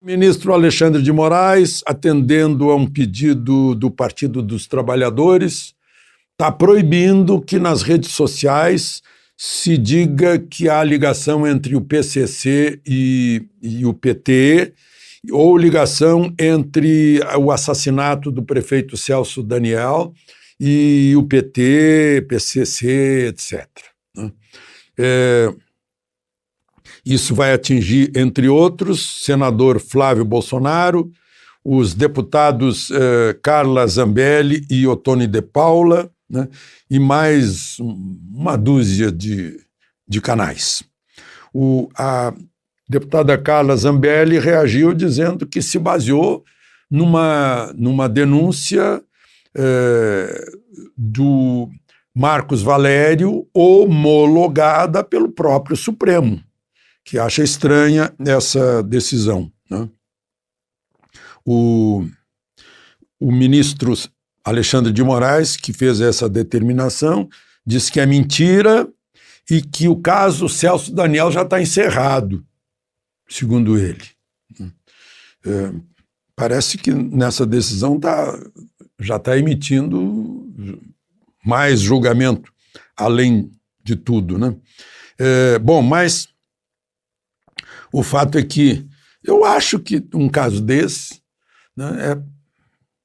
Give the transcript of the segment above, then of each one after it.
O ministro Alexandre de Moraes, atendendo a um pedido do Partido dos Trabalhadores, está proibindo que nas redes sociais se diga que há ligação entre o PCC e o PT, ou ligação entre o assassinato do prefeito Celso Daniel e o PT, PCC, etc. Isso vai atingir, entre outros, senador Flávio Bolsonaro, os deputados Carla Zambelli e Ottoni de Paula, né, e mais uma dúzia de canais. A deputada Carla Zambelli reagiu dizendo que se baseou numa denúncia do Marcos Valério, homologada pelo próprio Supremo, que acha estranha essa decisão, né? O ministro Alexandre de Moraes, que fez essa determinação, disse que é mentira e que o caso Celso Daniel já está encerrado, segundo ele. Parece que nessa decisão já está emitindo mais julgamento, além de tudo, né? Mas o fato é que eu acho que um caso desse, né,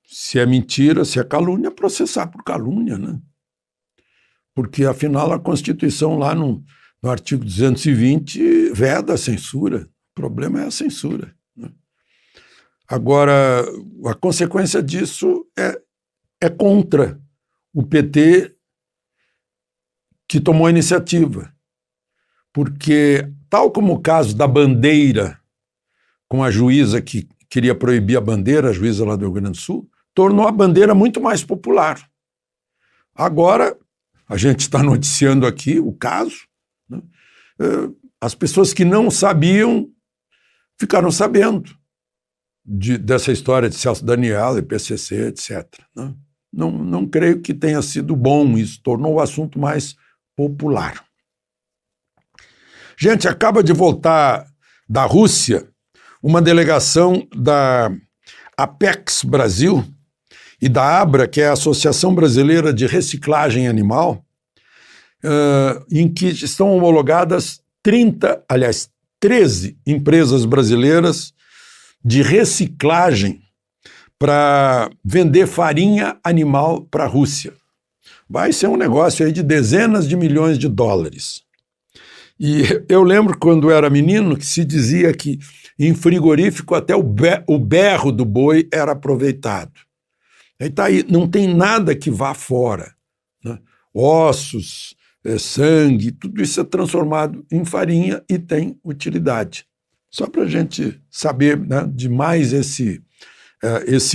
se é mentira, se é calúnia, processar por calúnia, né? Porque, afinal, a Constituição, lá no artigo 220, veda a censura. O problema é a censura, né? Agora, a consequência disso é contra o PT, que tomou a iniciativa. Porque, tal como o caso da bandeira, com a juíza que queria proibir a bandeira, a juíza lá do Rio Grande do Sul, tornou a bandeira muito mais popular. Agora, a gente está noticiando aqui o caso, né? As pessoas que não sabiam ficaram sabendo dessa história de Celso Daniel e PCC, etc., né? Não creio que tenha sido bom isso, tornou o assunto mais popular. Gente, acaba de voltar da Rússia uma delegação da Apex Brasil e da ABRA, que é a Associação Brasileira de Reciclagem Animal, em que estão homologadas 13 empresas brasileiras de reciclagem para vender farinha animal para a Rússia. Vai ser um negócio aí de dezenas de milhões de dólares. E eu lembro quando era menino que se dizia que em frigorífico até o berro do boi era aproveitado. Aí tá aí, não tem nada que vá fora, né? Ossos, sangue, tudo isso é transformado em farinha e tem utilidade. Só para a gente saber, né, de mais esse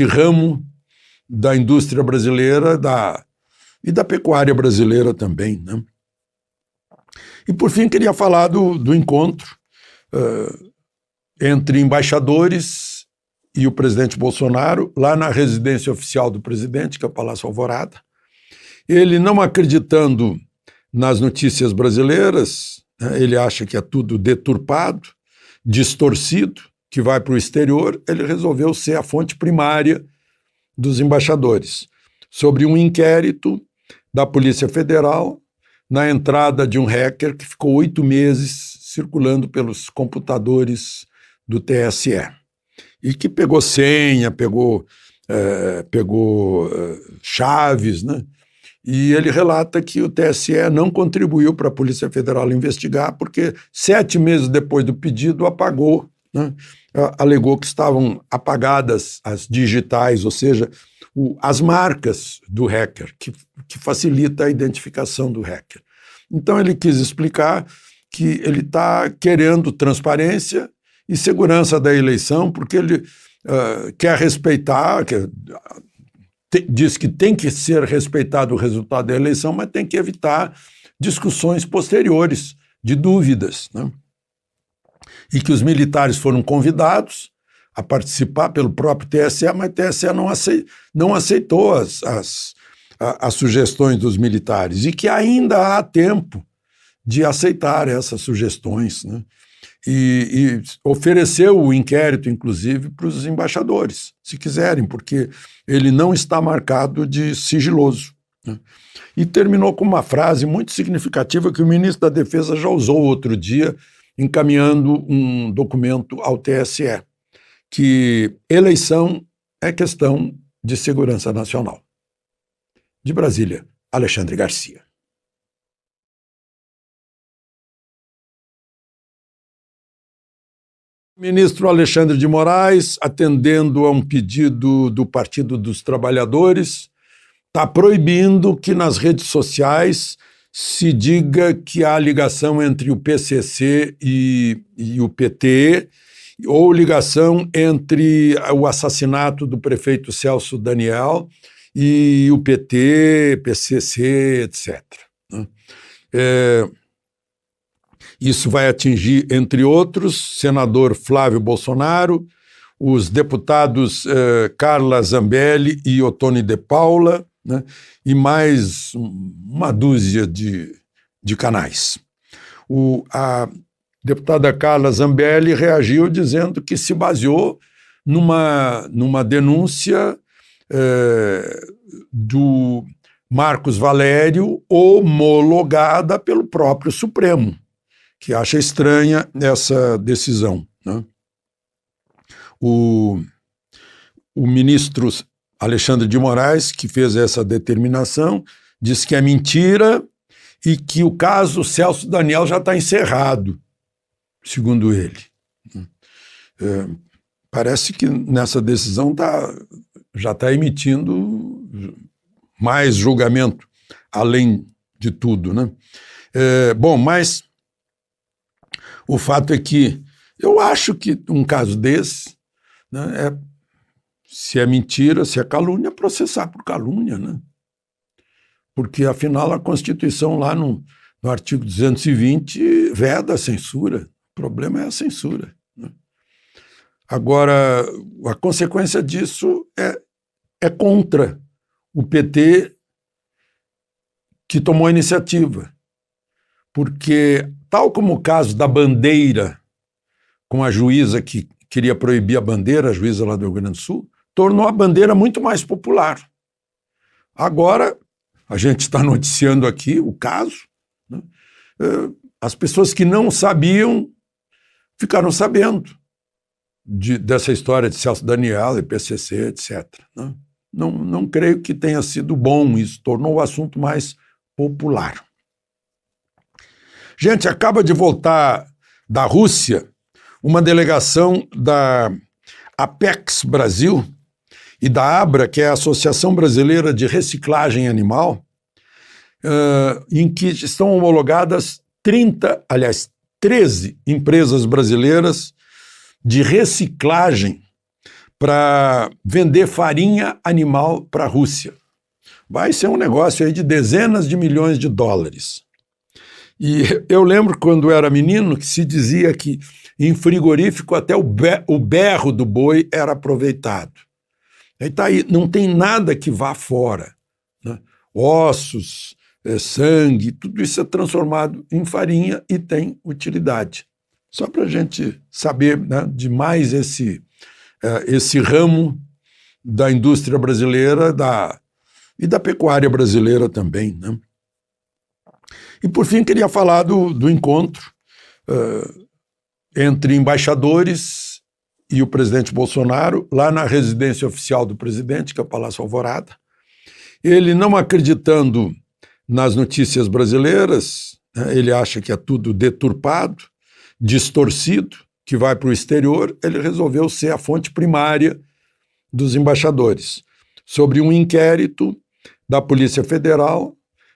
ramo da indústria brasileira e da pecuária brasileira também, né? E, por fim, queria falar do encontro entre embaixadores e o presidente Bolsonaro, lá na residência oficial do presidente, que é o Palácio Alvorada. Ele, não acreditando nas notícias brasileiras, né, ele acha que é tudo deturpado, distorcido, que vai para o exterior, ele resolveu ser a fonte primária dos embaixadores, sobre um inquérito da Polícia Federal na entrada de um hacker que ficou 8 meses circulando pelos computadores do TSE e que pegou senha, pegou chaves, né? E ele relata que o TSE não contribuiu para a Polícia Federal investigar porque 7 meses depois do pedido apagou, né? Alegou que estavam apagadas as digitais, ou seja, as marcas do hacker, que facilita a identificação do hacker. Então ele quis explicar que ele está querendo transparência e segurança da eleição, porque ele quer respeitar, diz que tem que ser respeitado o resultado da eleição, mas tem que evitar discussões posteriores de dúvidas, né? E que os militares foram convidados a participar pelo próprio TSE, mas o TSE não aceitou as sugestões dos militares e que ainda há tempo de aceitar essas sugestões, né? e ofereceu o inquérito, inclusive, para os embaixadores, se quiserem, porque ele não está marcado de sigiloso, né? E terminou com uma frase muito significativa que o ministro da Defesa já usou outro dia, encaminhando um documento ao TSE, que eleição é questão de segurança nacional. De Brasília, Alexandre Garcia. O ministro Alexandre de Moraes, atendendo a um pedido do Partido dos Trabalhadores, está proibindo que nas redes sociais se diga que há ligação entre o PCC e o PT, ou ligação entre o assassinato do prefeito Celso Daniel e o PT, PCC, etc. Isso vai atingir, entre outros, senador Flávio Bolsonaro, os deputados Carla Zambelli e Ottoni de Paula, né, e mais uma dúzia de canais. A deputada Carla Zambelli reagiu dizendo que se baseou numa denúncia do Marcos Valério, homologada pelo próprio Supremo, que acha estranha essa decisão, né? O ministro Alexandre de Moraes, que fez essa determinação, diz que é mentira e que o caso Celso Daniel já está encerrado, segundo ele. Parece que nessa decisão já está emitindo mais julgamento, além de tudo, né? Bom, mas o fato é que eu acho que um caso desse, né, se é mentira, se é calúnia, processar por calúnia, né? Porque, afinal, a Constituição, lá no artigo 220, veda a censura. O problema é a censura, né? Agora, a consequência disso é contra o PT, que tomou a iniciativa. Porque, tal como o caso da bandeira, com a juíza que queria proibir a bandeira, a juíza lá do Rio Grande do Sul, tornou a bandeira muito mais popular. Agora, a gente está noticiando aqui o caso, né? As pessoas que não sabiam ficaram sabendo dessa história de Celso Daniel e PCC, etc., né? Não creio que tenha sido bom isso, tornou o assunto mais popular. Gente, acaba de voltar da Rússia uma delegação da Apex Brasil e da ABRA, que é a Associação Brasileira de Reciclagem Animal, em que estão homologadas 13 empresas brasileiras de reciclagem para vender farinha animal para a Rússia. Vai ser um negócio aí de dezenas de milhões de dólares. E eu lembro quando era menino que se dizia que em frigorífico até o berro do boi era aproveitado. Aí tá aí, não tem nada que vá fora, né? Ossos, sangue, tudo isso é transformado em farinha e tem utilidade. Só para a gente saber, né, de mais esse ramo da indústria brasileira e da pecuária brasileira também, né? E, por fim, queria falar do encontro entre embaixadores e o presidente Bolsonaro, lá na residência oficial do presidente, que é o Palácio Alvorada. Ele, não acreditando nas notícias brasileiras, né, ele acha que é tudo deturpado, distorcido, que vai para o exterior, ele resolveu ser a fonte primária dos embaixadores, sobre um inquérito da Polícia Federal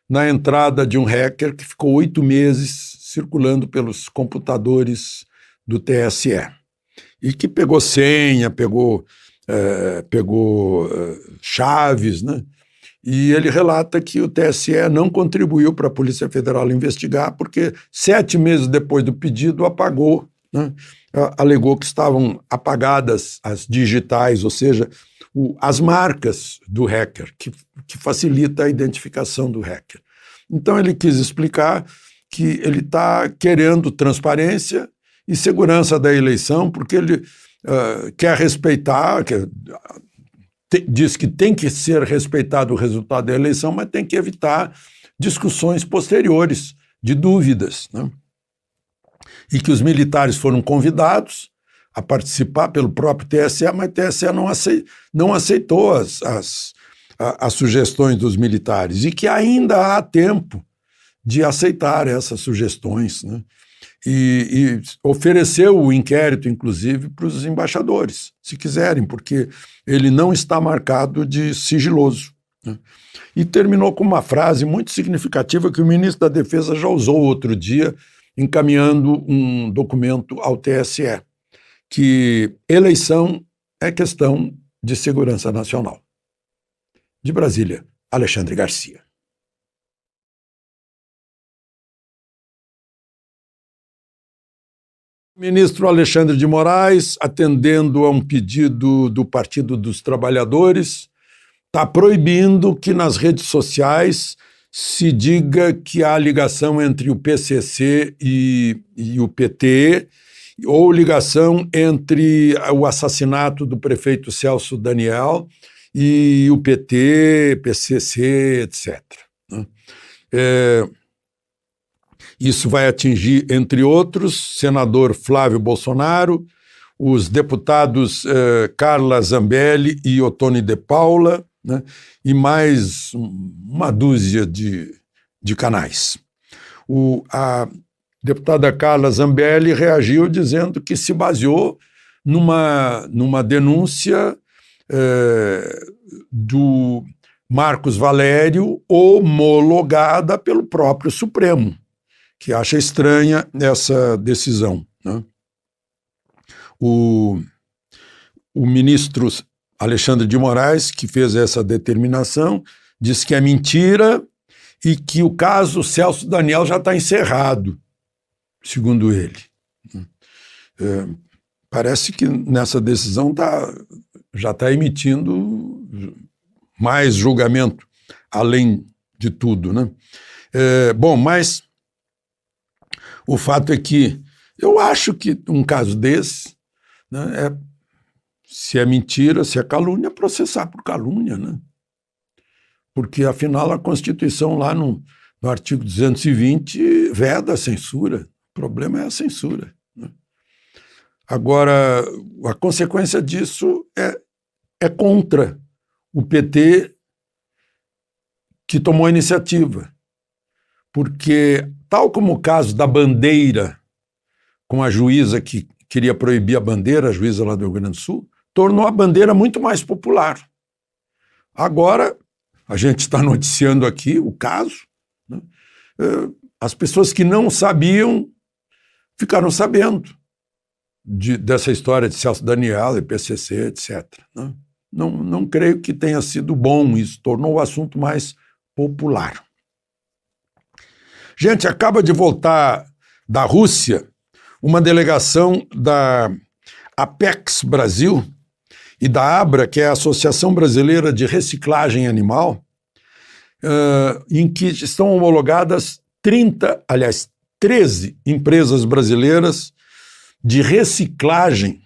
na entrada de um hacker que ficou 8 meses circulando pelos computadores do TSE e que pegou senha, pegou chaves, né? E ele relata que o TSE não contribuiu para a Polícia Federal investigar porque 7 meses depois do pedido apagou, né? Alegou que estavam apagadas as digitais, ou seja, as marcas do hacker, que facilita a identificação do hacker. Então ele quis explicar que ele está querendo transparência e segurança da eleição, porque ele quer respeitar, diz que tem que ser respeitado o resultado da eleição, mas tem que evitar discussões posteriores de dúvidas, né? E que os militares foram convidados a participar pelo próprio TSE, mas o TSE não aceitou as sugestões dos militares, e que ainda há tempo de aceitar essas sugestões, né? E ofereceu o inquérito, inclusive, para os embaixadores, se quiserem, porque ele não está marcado de sigiloso, né? E terminou com uma frase muito significativa que o ministro da Defesa já usou outro dia, encaminhando um documento ao TSE, que eleição é questão de segurança nacional. De Brasília, Alexandre Garcia. O ministro Alexandre de Moraes, atendendo a um pedido do Partido dos Trabalhadores, está proibindo que nas redes sociais se diga que há ligação entre o PCC e o PT, ou ligação entre o assassinato do prefeito Celso Daniel e o PT, PCC, etc. Isso vai atingir, entre outros, senador Flávio Bolsonaro, os deputados Carla Zambelli e Ottoni de Paula, né, e mais uma dúzia de canais. A deputada Carla Zambelli reagiu dizendo que se baseou numa denúncia do Marcos Valério, homologada pelo próprio Supremo, que acha estranha essa decisão, né? O ministro Alexandre de Moraes, que fez essa determinação, diz que é mentira e que o caso Celso Daniel já está encerrado, segundo ele. Parece que nessa decisão já está emitindo mais julgamento, além de tudo, né? Bom, mas o fato é que eu acho que um caso desse, né, se é mentira, se é calúnia, processar por calúnia, né? Porque, afinal, a Constituição, lá no artigo 220, veda a censura. O problema é a censura, né? Agora, a consequência disso é contra o PT, que tomou a iniciativa. Porque, tal como o caso da bandeira, com a juíza que queria proibir a bandeira, a juíza lá do Rio Grande do Sul, tornou a bandeira muito mais popular. Agora, a gente está noticiando aqui o caso, né? As pessoas que não sabiam ficaram sabendo dessa história de Celso Daniel e PCC, etc., né? Não creio que tenha sido bom isso, tornou o assunto mais popular. Gente, acaba de voltar da Rússia uma delegação da Apex Brasil e da ABRA, que é a Associação Brasileira de Reciclagem Animal, em que estão homologadas 13 empresas brasileiras de reciclagem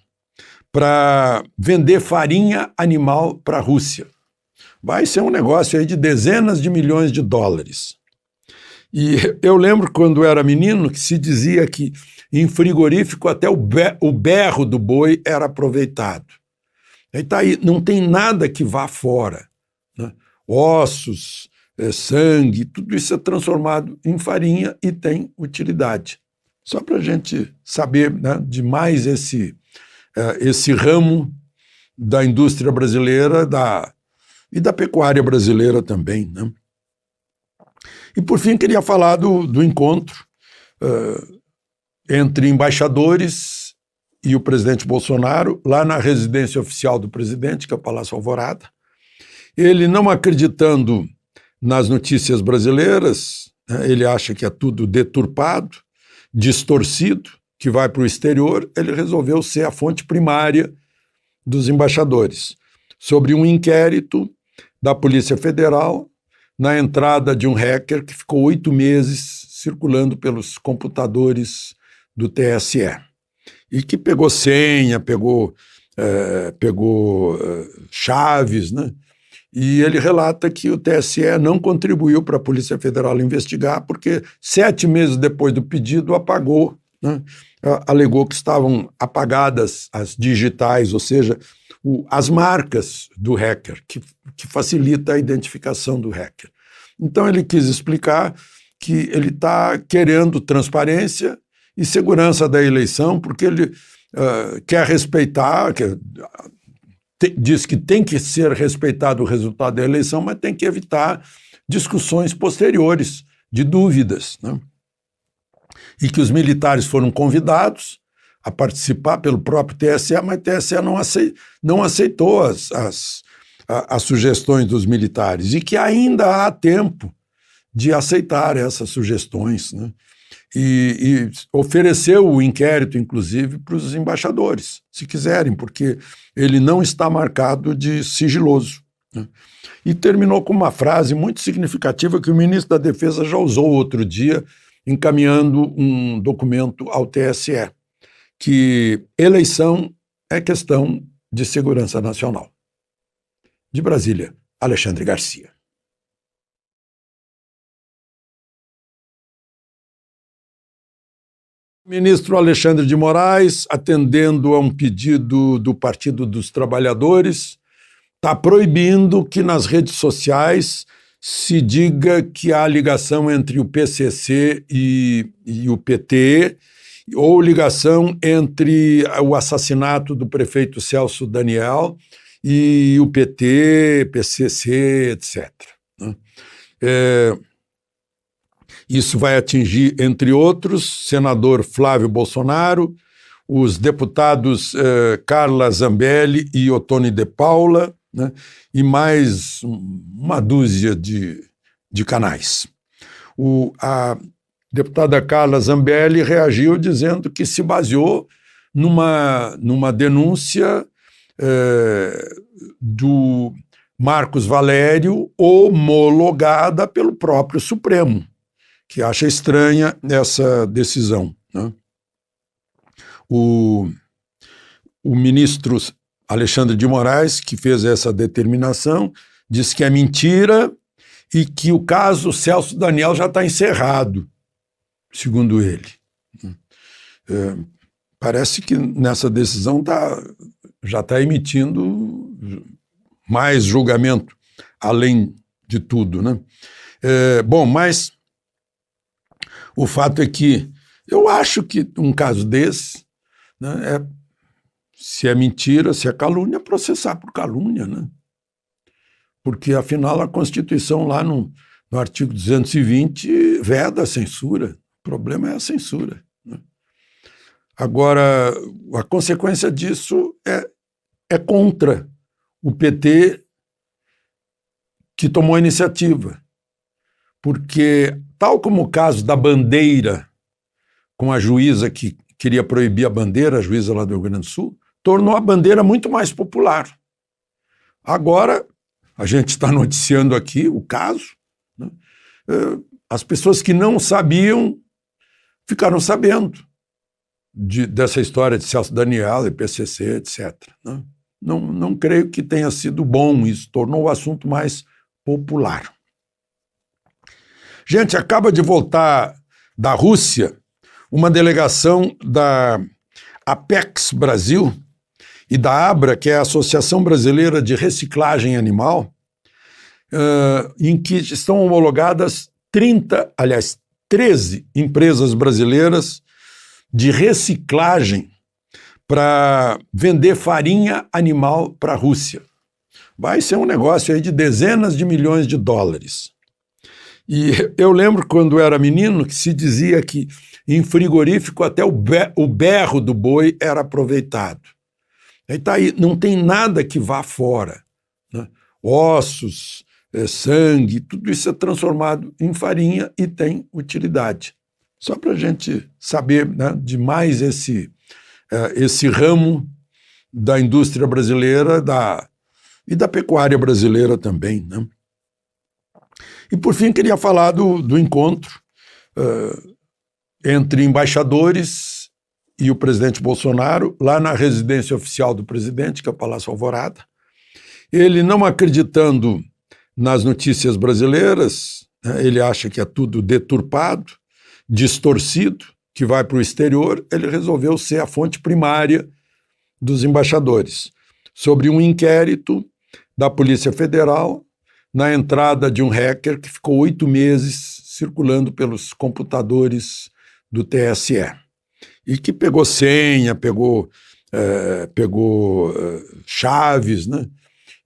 para vender farinha animal para a Rússia. Vai ser um negócio aí de dezenas de milhões de dólares. E eu lembro quando era menino que se dizia que em frigorífico até o berro do boi era aproveitado. Aí tá aí, não tem nada que vá fora, né? Ossos, sangue, tudo isso é transformado em farinha e tem utilidade. Só para a gente saber, né, de mais esse ramo da indústria brasileira e da pecuária brasileira também, né? E, por fim, queria falar do encontro entre embaixadores e o presidente Bolsonaro, lá na residência oficial do presidente, que é o Palácio Alvorada. Ele, não acreditando nas notícias brasileiras, né, ele acha que é tudo deturpado, distorcido, que vai para o exterior, ele resolveu ser a fonte primária dos embaixadores, sobre um inquérito da Polícia Federal na entrada de um hacker que ficou 8 meses circulando pelos computadores do TSE. e que pegou senha, pegou chaves, né? E ele relata que o TSE não contribuiu para a Polícia Federal investigar, porque 7 meses depois do pedido apagou, né? Alegou que estavam apagadas as digitais, ou seja, as marcas do hacker, que facilita a identificação do hacker. Então ele quis explicar que ele está querendo transparência e segurança da eleição, porque ele quer respeitar, diz que tem que ser respeitado o resultado da eleição, mas tem que evitar discussões posteriores de dúvidas, né? E que os militares foram convidados a participar pelo próprio TSE, mas o TSE não aceitou as sugestões dos militares, e que ainda há tempo de aceitar essas sugestões, né? E ofereceu o inquérito, inclusive, para os embaixadores, se quiserem, porque ele não está marcado de sigiloso, né? E terminou com uma frase muito significativa que o ministro da Defesa já usou outro dia, encaminhando um documento ao TSE, que eleição é questão de segurança nacional. De Brasília, Alexandre Garcia. O ministro Alexandre de Moraes, atendendo a um pedido do Partido dos Trabalhadores, está proibindo que nas redes sociais se diga que há ligação entre o PCC e o PT, ou ligação entre o assassinato do prefeito Celso Daniel e o PT, PCC, etc. Isso vai atingir, entre outros, senador Flávio Bolsonaro, os deputados Carla Zambelli e Ottoni de Paula, né, e mais uma dúzia de canais. A deputada Carla Zambelli reagiu dizendo que se baseou numa denúncia do Marcos Valério, homologada pelo próprio Supremo, que acha estranha essa decisão, né? O ministro Alexandre de Moraes, que fez essa determinação, diz que é mentira e que o caso Celso Daniel já está encerrado, segundo ele. Parece que nessa decisão já está emitindo mais julgamento, além de tudo, né? Bom, mas o fato é que eu acho que um caso desse, né, se é mentira, se é calúnia, processar por calúnia, né? Porque, afinal, a Constituição, lá no artigo 220, veda a censura. O problema é a censura, né? Agora, a consequência disso é contra o PT, que tomou a iniciativa. Porque, tal como o caso da bandeira, com a juíza que queria proibir a bandeira, a juíza lá do Rio Grande do Sul, tornou a bandeira muito mais popular. Agora, a gente está noticiando aqui o caso, né? As pessoas que não sabiam ficaram sabendo dessa história de Celso Daniel e PCC, etc., né? Não creio que tenha sido bom isso, tornou o assunto mais popular. Gente, acaba de voltar da Rússia uma delegação da Apex Brasil e da ABRA, que é a Associação Brasileira de Reciclagem Animal, em que estão homologadas 13 empresas brasileiras de reciclagem para vender farinha animal para a Rússia. Vai ser um negócio aí de dezenas de milhões de dólares. E eu lembro quando era menino que se dizia que em frigorífico até o berro do boi era aproveitado. Aí tá aí, não tem nada que vá fora, né? Ossos, sangue, tudo isso é transformado em farinha e tem utilidade. Só para a gente saber, né, de mais esse ramo da indústria brasileira e da pecuária brasileira também, né? E, por fim, queria falar do encontro entre embaixadores e o presidente Bolsonaro lá na residência oficial do presidente, que é o Palácio Alvorada. Ele, não acreditando nas notícias brasileiras, né, ele acha que é tudo deturpado, distorcido, que vai para o exterior, ele resolveu ser a fonte primária dos embaixadores, sobre um inquérito da Polícia Federal na entrada de um hacker que ficou 8 meses circulando pelos computadores do TSE e que pegou senha, pegou chaves, né?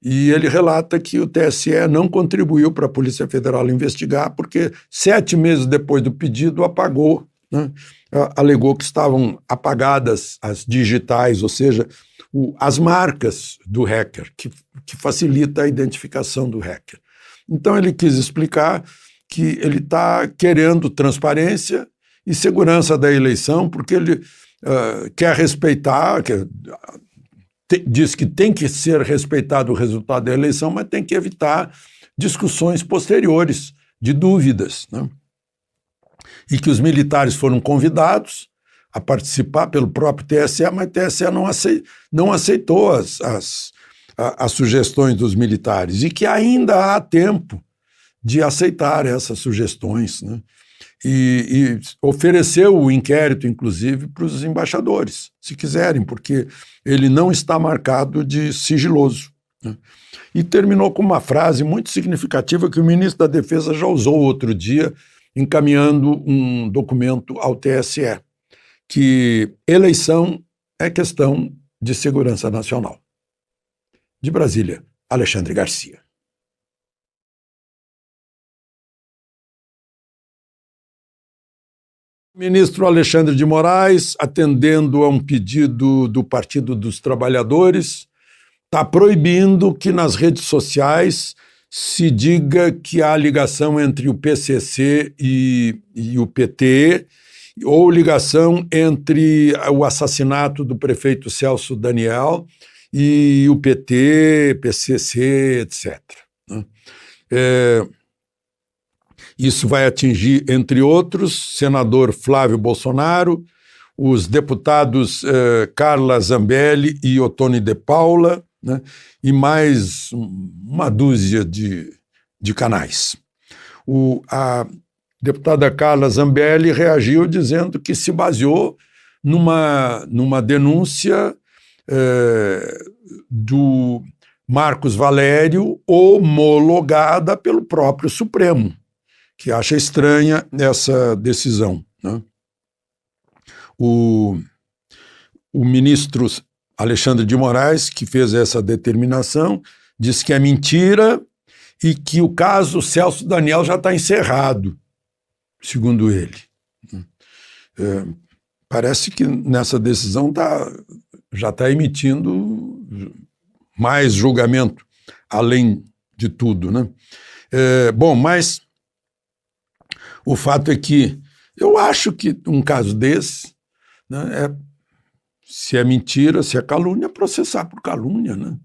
E ele relata que o TSE não contribuiu para a Polícia Federal investigar porque 7 meses depois do pedido apagou, né? Alegou que estavam apagadas as digitais, ou seja, as marcas do hacker, que facilita a identificação do hacker. Então ele quis explicar que ele está querendo transparência e segurança da eleição, porque ele quer respeitar, diz que tem que ser respeitado o resultado da eleição, mas tem que evitar discussões posteriores de dúvidas, né? E que os militares foram convidados a participar pelo próprio TSE, mas o TSE não aceitou as sugestões dos militares e que ainda há tempo de aceitar essas sugestões, né? E ofereceu o inquérito, inclusive, para os embaixadores, se quiserem, porque ele não está marcado de sigiloso, né? E terminou com uma frase muito significativa que o ministro da Defesa já usou outro dia, encaminhando um documento ao TSE, que eleição é questão de segurança nacional. De Brasília, Alexandre Garcia. O ministro Alexandre de Moraes, atendendo a um pedido do Partido dos Trabalhadores, está proibindo que nas redes sociais se diga que há ligação entre o PCC e o PT, ou ligação entre o assassinato do prefeito Celso Daniel e o PT, PCC, etc. Isso vai atingir, entre outros, senador Flávio Bolsonaro, os deputados Carla Zambelli e Ottoni de Paula, né, e mais uma dúzia de canais. A deputada Carla Zambelli reagiu dizendo que se baseou numa denúncia do Marcos Valério, homologada pelo próprio Supremo, que acha estranha essa decisão, né? O ministro Alexandre de Moraes, que fez essa determinação, diz que é mentira e que o caso Celso Daniel já está encerrado, segundo ele. Parece que nessa decisão já está emitindo mais julgamento, além de tudo, né? Bom, mas o fato é que eu acho que um caso desse, né, se é mentira, se é calúnia, processar por calúnia, né?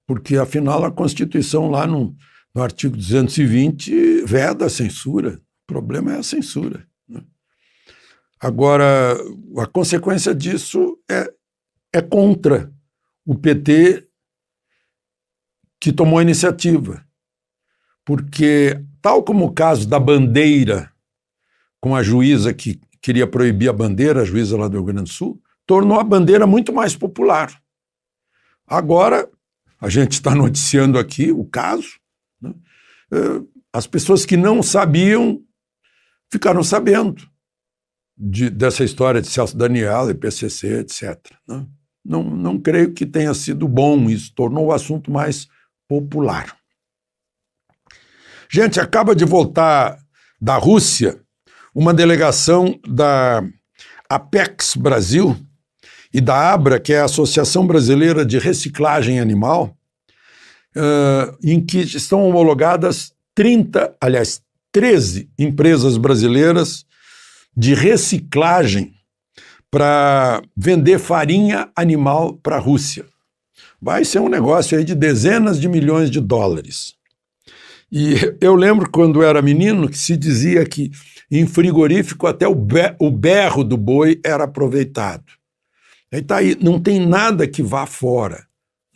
Porque, afinal, a Constituição, lá no artigo 220, veda a censura. O problema é a censura, né? Agora, a consequência disso é contra o PT, que tomou a iniciativa. Porque, tal como o caso da bandeira, com a juíza que queria proibir a bandeira, a juíza lá do Rio Grande do Sul, tornou a bandeira muito mais popular. Agora, a gente está noticiando aqui o caso, né? As pessoas que não sabiam ficaram sabendo dessa história de Celso Daniel e PCC, etc., né? Não creio que tenha sido bom isso, tornou o assunto mais popular. Gente, acaba de voltar da Rússia uma delegação da Apex Brasil e da ABRA, que é a Associação Brasileira de Reciclagem Animal, em que estão homologadas 13 empresas brasileiras de reciclagem para vender farinha animal para a Rússia. Vai ser um negócio aí de dezenas de milhões de dólares. E eu lembro quando era menino que se dizia que em frigorífico até o berro do boi era aproveitado. Aí tá aí, não tem nada que vá fora,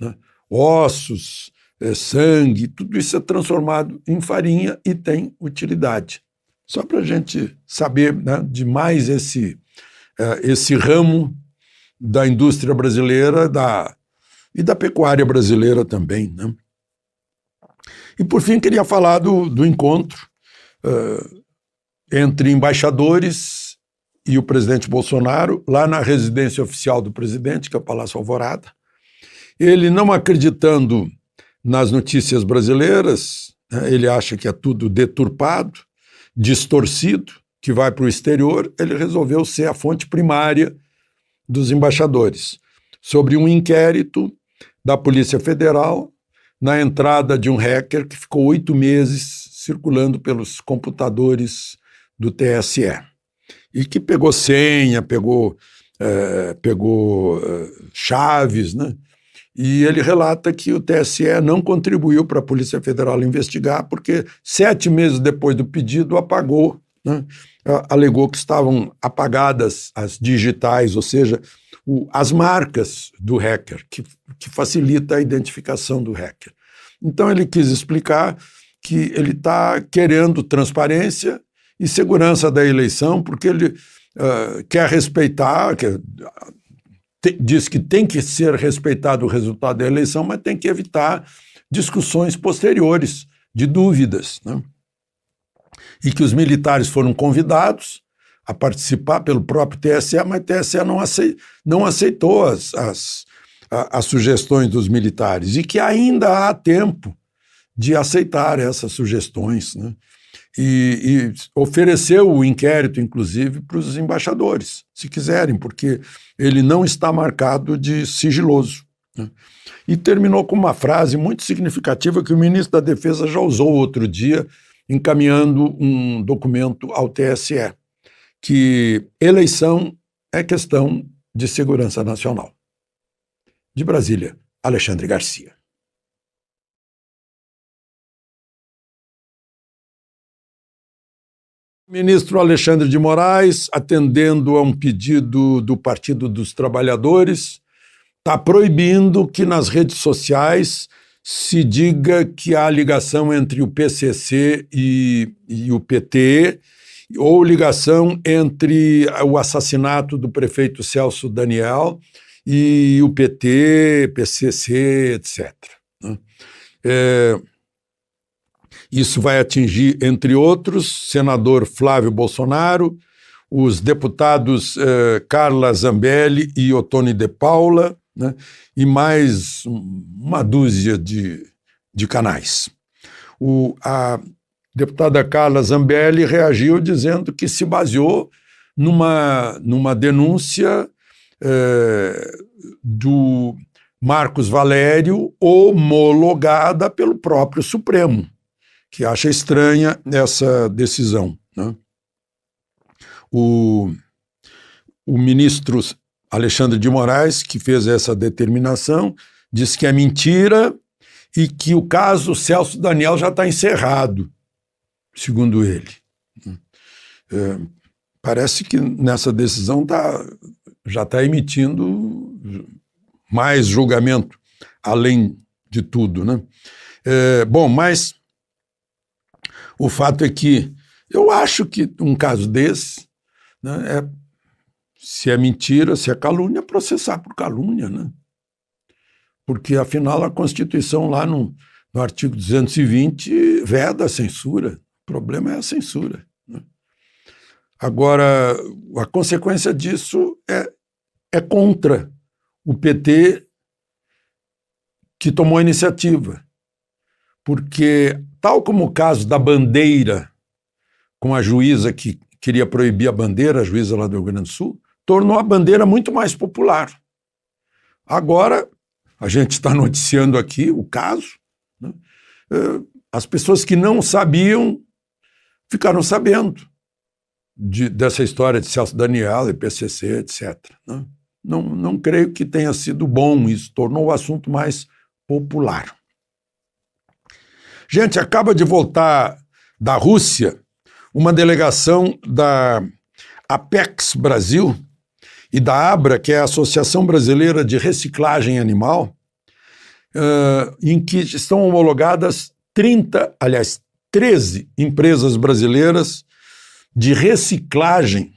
né? Ossos, sangue, tudo isso é transformado em farinha e tem utilidade. Só para a gente saber, né, de mais esse ramo da indústria brasileira e da pecuária brasileira também, né? E, por fim, queria falar do encontro entre embaixadores e o presidente Bolsonaro, lá na residência oficial do presidente, que é o Palácio Alvorada. Ele, não acreditando nas notícias brasileiras, né, ele acha que é tudo deturpado, distorcido, que vai para o exterior, ele resolveu ser a fonte primária dos embaixadores, sobre um inquérito da Polícia Federal na entrada de um hacker que ficou 8 meses circulando pelos computadores do TSE e que pegou senha, pegou chaves, né? E ele relata que o TSE não contribuiu para a Polícia Federal investigar porque 7 meses depois do pedido apagou, né? Alegou que estavam apagadas as digitais, ou seja, as marcas do hacker, que facilita a identificação do hacker. Então ele quis explicar que ele está querendo transparência e segurança da eleição, porque ele quer respeitar, diz que tem que ser respeitado o resultado da eleição, mas tem que evitar discussões posteriores de dúvidas, né? E que os militares foram convidados a participar pelo próprio TSE, mas o TSE não aceitou as sugestões dos militares e que ainda há tempo de aceitar essas sugestões, né? E ofereceu o inquérito, inclusive, para os embaixadores, se quiserem, porque ele não está marcado de sigiloso, né? E terminou com uma frase muito significativa que o ministro da Defesa já usou outro dia, encaminhando um documento ao TSE, que eleição é questão de segurança nacional. De Brasília, Alexandre Garcia. O ministro Alexandre de Moraes, atendendo a um pedido do Partido dos Trabalhadores, está proibindo que nas redes sociais se diga que há ligação entre o PCC e o PT, ou ligação entre o assassinato do prefeito Celso Daniel e o PT, PCC, etc. Isso vai atingir, entre outros, senador Flávio Bolsonaro, os deputados Carla Zambelli e Ottoni de Paula, né, e mais uma dúzia de canais. A deputada Carla Zambelli reagiu dizendo que se baseou numa denúncia do Marcos Valério, homologada pelo próprio Supremo, que acha estranha essa decisão, né? O ministro Alexandre de Moraes, que fez essa determinação, diz que é mentira e que o caso Celso Daniel já está encerrado, segundo ele. Parece que nessa decisão já está emitindo mais julgamento, além de tudo, né? Bom, mas o fato é que eu acho que um caso desse, né, se é mentira, se é calúnia, processar por calúnia, né? Porque, afinal, a Constituição, lá no artigo 220, veda a censura. O problema é a censura, né? Agora, a consequência disso é contra o PT, que tomou a iniciativa. Porque, tal como o caso da bandeira, com a juíza que queria proibir a bandeira, a juíza lá do Rio Grande do Sul, tornou a bandeira muito mais popular. Agora, a gente está noticiando aqui o caso, né? As pessoas que não sabiam ficaram sabendo dessa história de Celso Daniel e PCC, etc., né? Não creio que tenha sido bom isso, tornou o assunto mais popular. Gente, acaba de voltar da Rússia uma delegação da Apex Brasil e da ABRA, que é a Associação Brasileira de Reciclagem Animal, em que estão homologadas 13 empresas brasileiras de reciclagem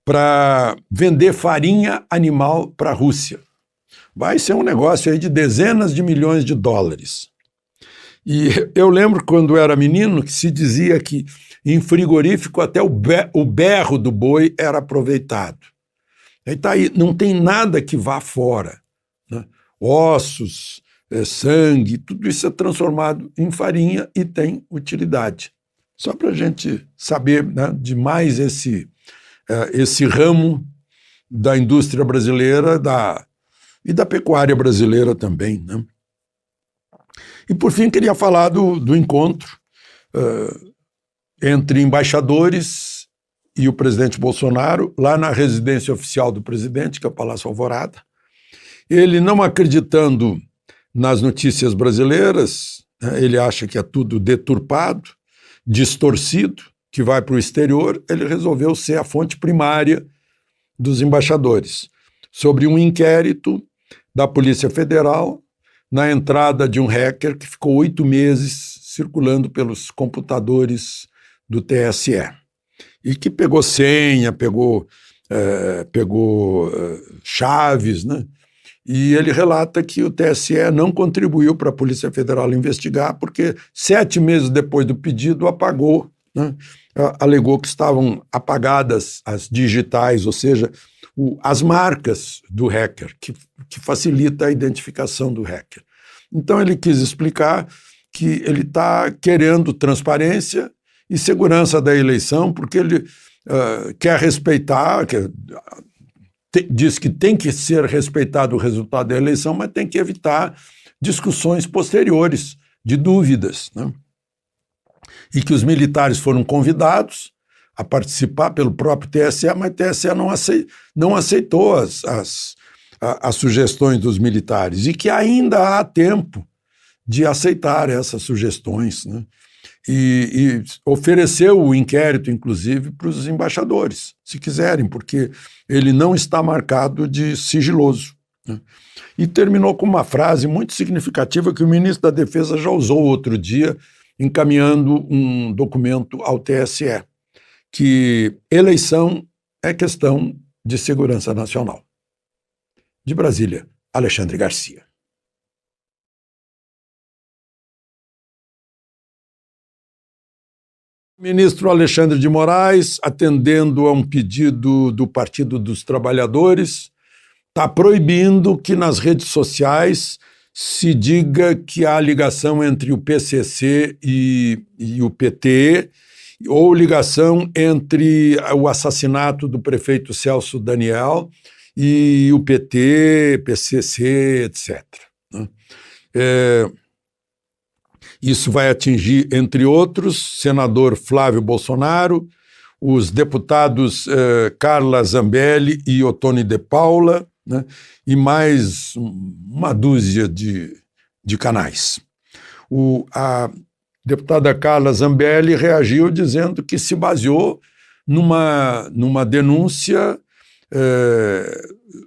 para vender farinha animal para a Rússia. Vai ser um negócio aí de dezenas de milhões de dólares. E eu lembro quando era menino que se dizia que em frigorífico até o berro do boi era aproveitado. Aí tá aí, não tem nada que vá fora, né? Ossos, sangue, tudo isso é transformado em farinha e tem utilidade. Só para a gente saber, né, de mais esse ramo da indústria brasileira e da pecuária brasileira também, né? E, por fim, queria falar do encontro entre embaixadores e o presidente Bolsonaro, lá na residência oficial do presidente, que é o Palácio Alvorada. Ele, não acreditando nas notícias brasileiras, né, ele acha que é tudo deturpado, distorcido, que vai para o exterior, ele resolveu ser a fonte primária dos embaixadores, sobre um inquérito da Polícia Federal na entrada de um hacker que ficou 8 meses circulando pelos computadores do TSE e que pegou senha, pegou chaves, né? E ele relata que o TSE não contribuiu para a Polícia Federal investigar porque 7 meses depois do pedido apagou, né? Alegou que estavam apagadas as digitais, ou seja, as marcas do hacker, que facilita a identificação do hacker. Então ele quis explicar que ele está querendo transparência e segurança da eleição, porque ele quer respeitar, diz que tem que ser respeitado o resultado da eleição, mas tem que evitar discussões posteriores de dúvidas, né? E que os militares foram convidados a participar pelo próprio TSE, mas o TSE não aceitou as sugestões dos militares e que ainda há tempo de aceitar essas sugestões, né? E ofereceu o inquérito, inclusive, para os embaixadores, se quiserem, porque ele não está marcado de sigiloso, né? E terminou com uma frase muito significativa que o ministro da Defesa já usou outro dia, encaminhando um documento ao TSE, que eleição é questão de segurança nacional. De Brasília, Alexandre Garcia. O ministro Alexandre de Moraes, atendendo a um pedido do Partido dos Trabalhadores, está proibindo que nas redes sociais se diga que há ligação entre o PCC e o PT, ou ligação entre o assassinato do prefeito Celso Daniel e o PT, PCC, etc. Isso vai atingir, entre outros, senador Flávio Bolsonaro, os deputados Carla Zambelli e Ottoni de Paula, né, e mais uma dúzia de canais. A deputada Carla Zambelli reagiu dizendo que se baseou numa denúncia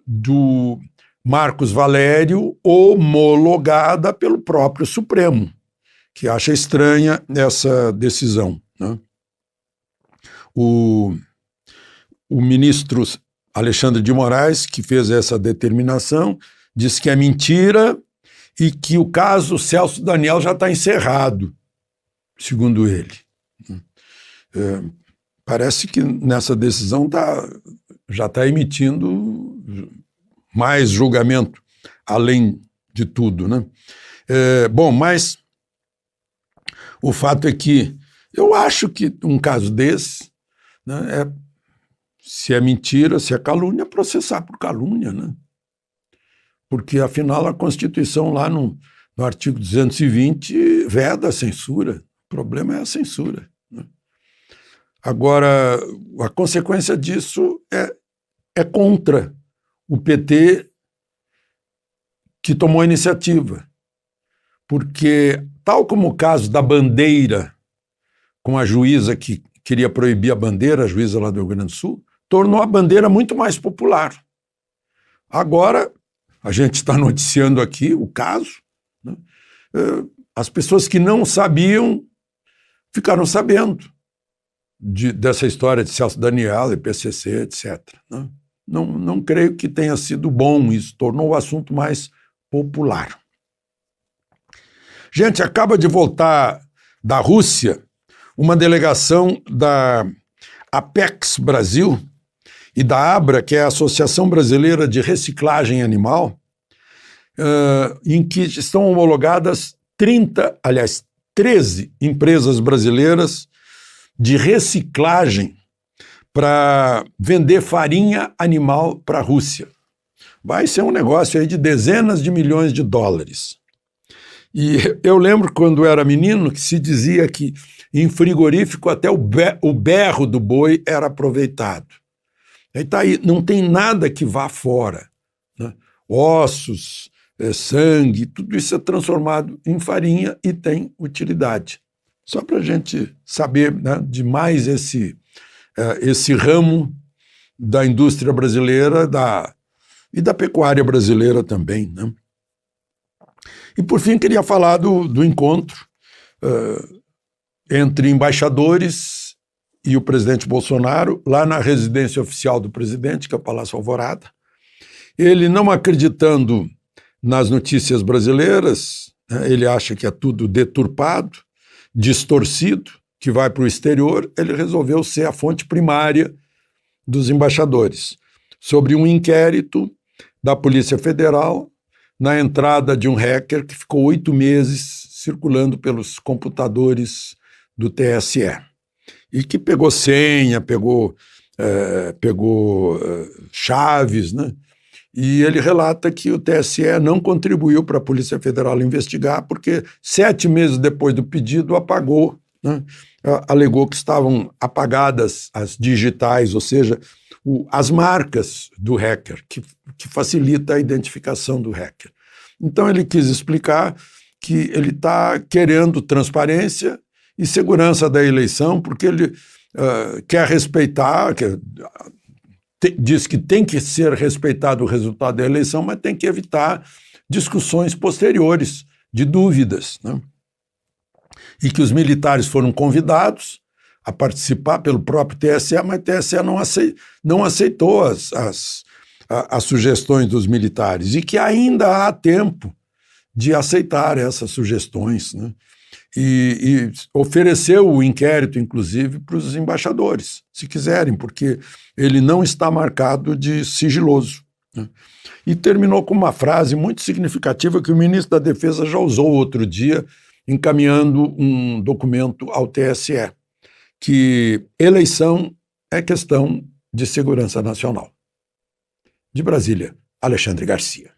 do Marcos Valério, homologada pelo próprio Supremo, que acha estranha essa decisão, né? O ministro Alexandre de Moraes, que fez essa determinação, diz que é mentira e que o caso Celso Daniel já está encerrado, segundo ele. Parece que nessa decisão já está emitindo mais julgamento, além de tudo, né? Bom, mas o fato é que eu acho que um caso desse, né, se é mentira, se é calúnia, processar por calúnia, né? Porque, afinal, a Constituição, lá no artigo 220, veda a censura. O problema é a censura, né? Agora, a consequência disso é contra o PT, que tomou a iniciativa. porque, tal como o caso da bandeira, com a juíza que queria proibir a bandeira, a juíza lá do Rio Grande do Sul, tornou a bandeira muito mais popular. Agora, a gente está noticiando aqui o caso, né? As pessoas que não sabiam ficaram sabendo dessa história de Celso Daniel e PCC, etc. Né? Não creio que tenha sido bom isso, tornou o assunto mais popular. Gente, acaba de voltar da Rússia uma delegação da Apex Brasil e da ABRA, que é a Associação Brasileira de Reciclagem Animal, em que estão homologadas 13 empresas brasileiras de reciclagem para vender farinha animal para a Rússia. Vai ser um negócio aí de dezenas de milhões de dólares. E eu lembro quando era menino que se dizia que em frigorífico até o berro do boi era aproveitado. Aí tá aí, não tem nada que vá fora, né? Ossos, sangue, tudo isso é transformado em farinha e tem utilidade. Só para a gente saber, né, de mais esse ramo da indústria brasileira e da pecuária brasileira também, né? E, por fim, queria falar do encontro entre embaixadores e o presidente Bolsonaro, lá na residência oficial do presidente, que é o Palácio Alvorada. Ele, não acreditando nas notícias brasileiras, né, ele acha que é tudo deturpado, distorcido, que vai para o exterior, ele resolveu ser a fonte primária dos embaixadores, sobre um inquérito da Polícia Federal na entrada de um hacker que ficou 8 meses circulando pelos computadores do TSE e que pegou senha, pegou chaves, né? E ele relata que o TSE não contribuiu para a Polícia Federal investigar porque 7 meses depois do pedido apagou, né? Alegou que estavam apagadas as digitais, ou seja, as marcas do hacker, que facilita a identificação do hacker. Então ele quis explicar que ele está querendo transparência e segurança da eleição, porque ele quer respeitar, diz que tem que ser respeitado o resultado da eleição, mas tem que evitar discussões posteriores de dúvidas, né? E que os militares foram convidados a participar pelo próprio TSE, mas o TSE não aceitou as sugestões dos militares e que ainda há tempo de aceitar essas sugestões, né? E ofereceu o inquérito, inclusive, para os embaixadores, se quiserem, porque ele não está marcado de sigiloso, né? E terminou com uma frase muito significativa que o ministro da Defesa já usou outro dia, encaminhando um documento ao TSE, que eleição é questão de segurança nacional. De Brasília, Alexandre Garcia.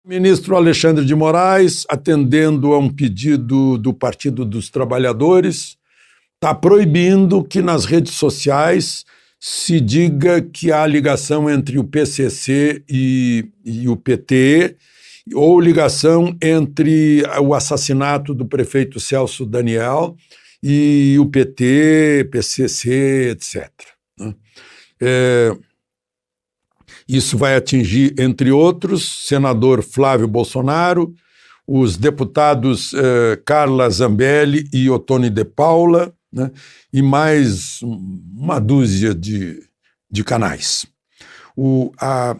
O ministro Alexandre de Moraes, atendendo a um pedido do Partido dos Trabalhadores, está proibindo que nas redes sociais se diga que há ligação entre o PCC e o PT, ou ligação entre o assassinato do prefeito Celso Daniel e o PT, PCC, etc. Isso vai atingir, entre outros, senador Flávio Bolsonaro, os deputados Carla Zambelli e Ottoni de Paula, né, e mais uma dúzia de canais. A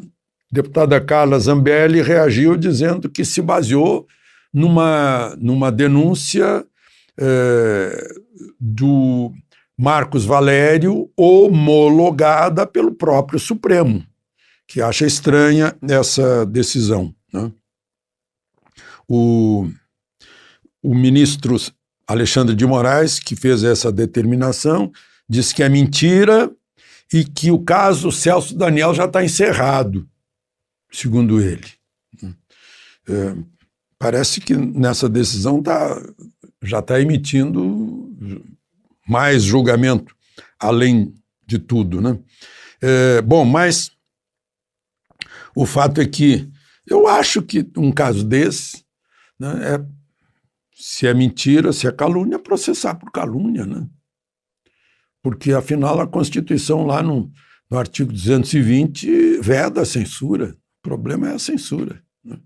deputada Carla Zambelli reagiu dizendo que se baseou numa denúncia do Marcos Valério, homologada pelo próprio Supremo, que acha estranha essa decisão, né? O ministro Alexandre de Moraes, que fez essa determinação, diz que é mentira e que o caso Celso Daniel já está encerrado, segundo ele. Parece que nessa decisão já está emitindo mais julgamento, além de tudo, né? Bom, mas O fato é que eu acho que um caso desse, né, se é mentira, se é calúnia, processar por calúnia, né? Porque, afinal, a Constituição, lá no artigo 220, veda a censura. O problema é a censura, né?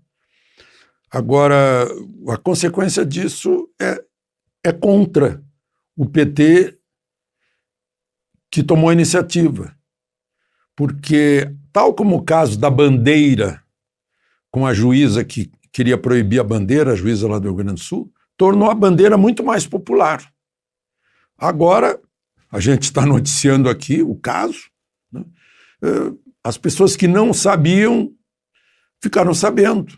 Agora, a consequência disso é contra o PT que tomou a iniciativa. Porque, tal como o caso da bandeira, com a juíza que queria proibir a bandeira, a juíza lá do Rio Grande do Sul, tornou a bandeira muito mais popular. Agora, a gente está noticiando aqui o caso, né? As pessoas que não sabiam ficaram sabendo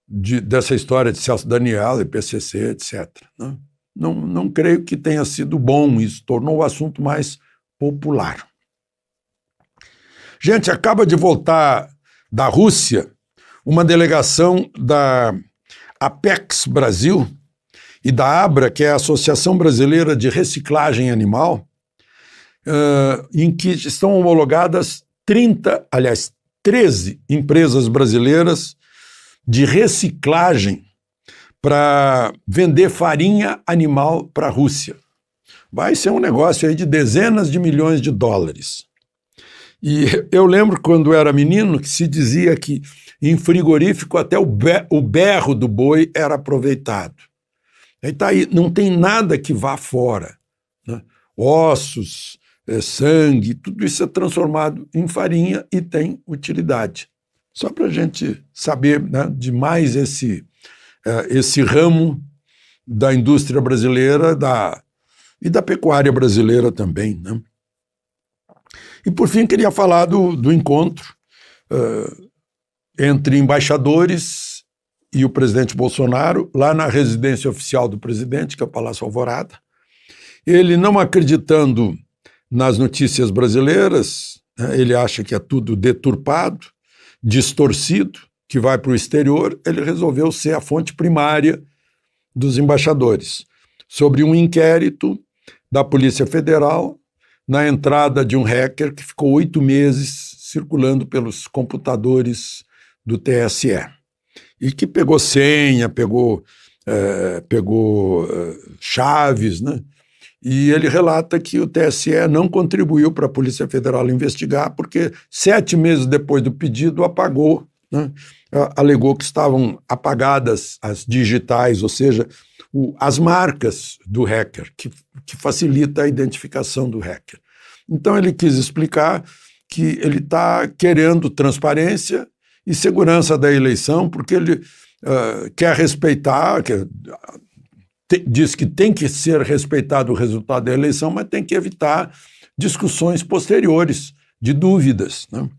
dessa história de Celso Daniel e PCC, etc., né? Não creio que tenha sido bom isso, tornou o assunto mais popular. Gente, acaba de voltar da Rússia uma delegação da Apex Brasil e da ABRA, que é a Associação Brasileira de Reciclagem Animal, em que estão homologadas 13 empresas brasileiras de reciclagem para vender farinha animal para a Rússia. Vai ser um negócio aí de dezenas de milhões de dólares. E eu lembro quando era menino que se dizia que em frigorífico até o berro do boi era aproveitado. Aí tá aí, não tem nada que vá fora, né? Ossos, sangue, tudo isso é transformado em farinha e tem utilidade. Só para a gente saber, né, de mais esse ramo da indústria brasileira e da pecuária brasileira também, né? E, por fim, queria falar do encontro entre embaixadores e o presidente Bolsonaro, lá na residência oficial do presidente, que é o Palácio Alvorada. Ele, não acreditando nas notícias brasileiras, né, ele acha que é tudo deturpado, distorcido, que vai para o exterior, ele resolveu ser a fonte primária dos embaixadores, sobre um inquérito da Polícia Federal na entrada de um hacker que ficou 8 meses circulando pelos computadores do TSE e que pegou senha, pegou chaves, né? E ele relata que o TSE não contribuiu para a Polícia Federal investigar porque 7 meses depois do pedido apagou, né? Alegou que estavam apagadas as digitais, ou seja, as marcas do hacker, que facilita a identificação do hacker. Então ele quis explicar que ele está querendo transparência e segurança da eleição, porque ele quer respeitar, diz que tem que ser respeitado o resultado da eleição, mas tem que evitar discussões posteriores de dúvidas, né?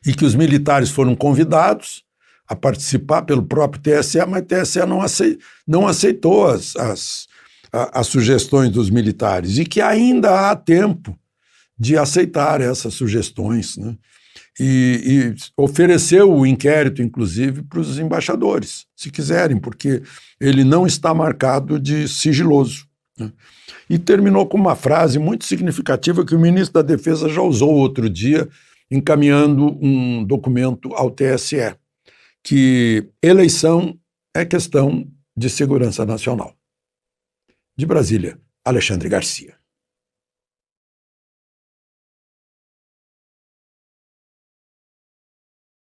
E que os militares foram convidados a participar pelo próprio TSE, mas o TSE não aceitou as sugestões dos militares e que ainda há tempo de aceitar essas sugestões, né? E ofereceu o inquérito, inclusive, para os embaixadores, se quiserem, porque ele não está marcado de sigiloso, né? E terminou com uma frase muito significativa que o ministro da Defesa já usou outro dia, encaminhando um documento ao TSE, que eleição é questão de segurança nacional. De Brasília, Alexandre Garcia.